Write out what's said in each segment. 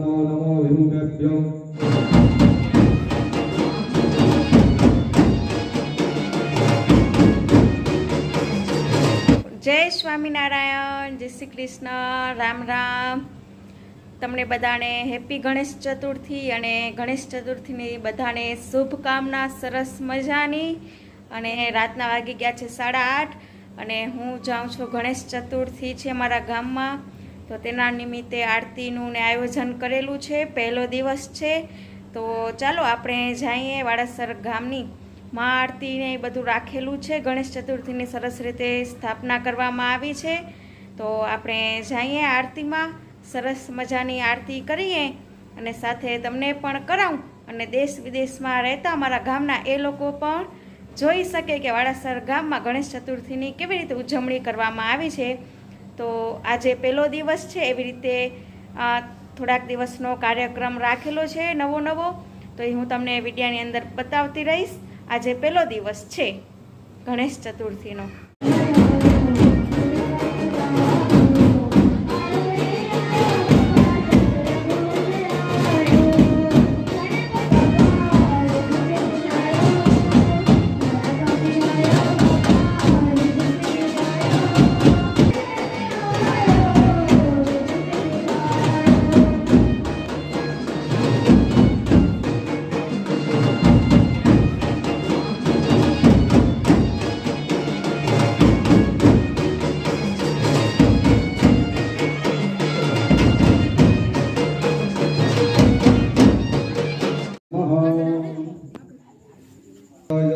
नमो नमो विमुखेभ्यो जय स्वामीनारायण, जय श्री कृष्ण, राम राम। तमने बधाने हेपी गणेश चतुर्थी अने गणेश चतुर्थीनी बधाने शुभकामना। सरस मजानी अने रातना वागी गया छे 8:30 अने हूँ जाऊँ छुं गणेश चतुर्थी छे मारा गाममां, तो तेना निमित्ते आरतीनुं ने आयोजन करेलुं छे। पहेलो दिवस छे तो चालो आपणे जाईए। वाड़ासर गामनी मां आरती ने बधुं राखेलुं छे। गणेश चतुर्थीनी सरस रीते स्थापना करवामां आवी छे, तो आपणे जाईए आरतीमां। सरस मजानी आरती करीए अने साथे तमने पण करावुं अने देश विदेशमां रहेता अमारा गामना ए लोको पण जोई सके के वाड़ासर गाममां गणेश चतुर्थीनी केवी रीते उजवणी करवामां आवी छे। तो आजे पहेलो दिवस छे, एवी रीते थोड़ाक दिवसनो कार्यक्रम राखेलो छे नवो नवो, तो ए हूँ तमने विडियोनी अंदर बतावती रहीश। आजे पहेलो दिवस छे गणेश चतुर्थीनो।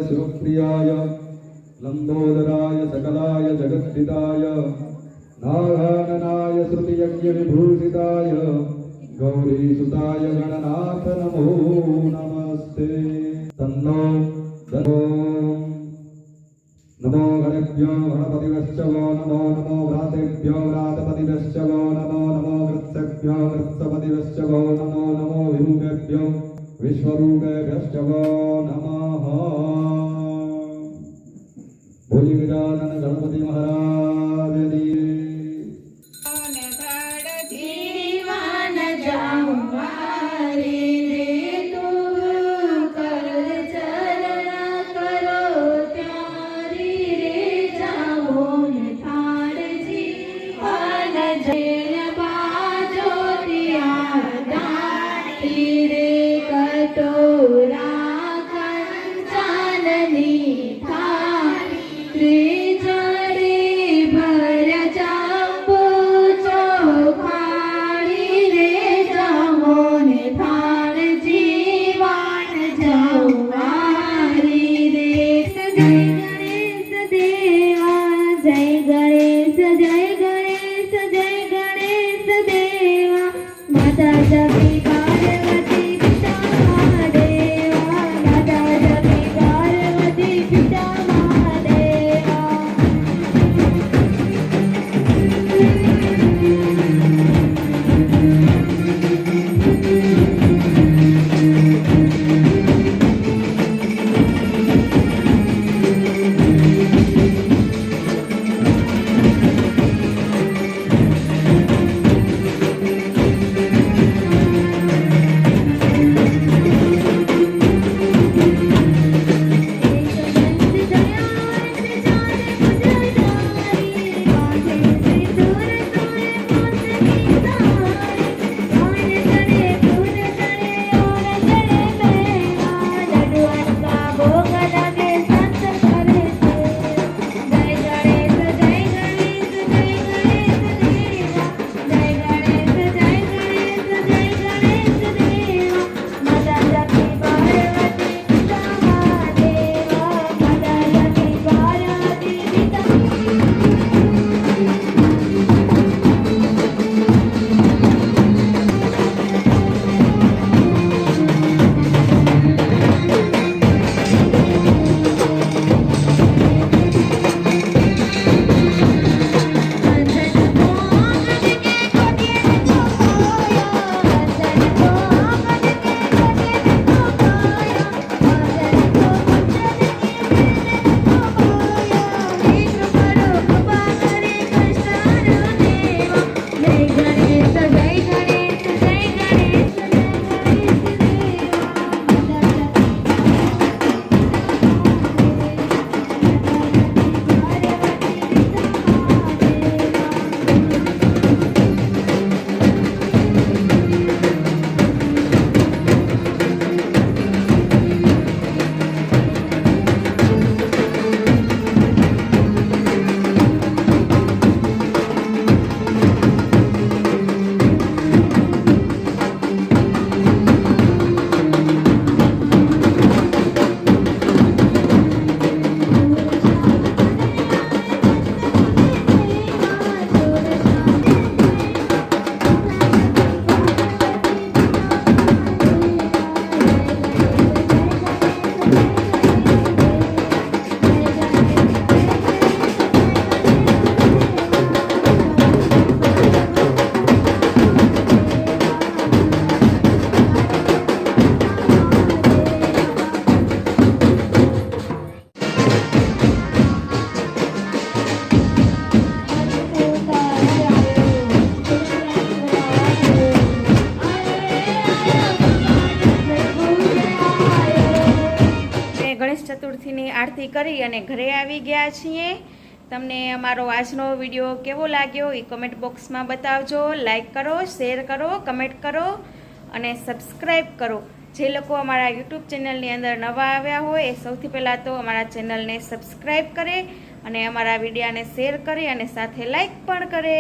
सुप्रियाय लंबोदराय सकलाय जगद्धिताय नागाननाय श्रुतियज्ञ विभूषिताय गौरीसुताय गणनाथ नमो नमस्ते। तन्नो दनो नमो गणेभ्यो गणपतिभ्यश्च वो नमो नमो व्रातेभ्यो व्रातपतिभ्यश्च वो नमो नमो वृत्सेभ्यो वृत्सपतिभ्यश्च वो नमो नमो विमुखेभ्यो विश्वरूपेभ्यश्च वो नमः। बोलिए गजानन गणपति महाराज की। મહાદેવની આરતી કરી અને ઘરે આવી ગયા છીએ. તમને અમારો આજનો વિડીયો કેવો લાગ્યો એ કમેન્ટ બોક્સમાં બતાવજો. લાઈક કરો, શેર કરો, કમેન્ટ કરો અને સબસ્ક્રાઈબ કરો. જે લોકો અમારા યુટ્યુબ ચેનલની અંદર નવા આવ્યા હોય એ સૌથી પહેલાં તો અમારા ચેનલને સબસ્ક્રાઈબ કરે અને અમારા વિડીયાને શેર કરે અને સાથે લાઈક પણ કરે.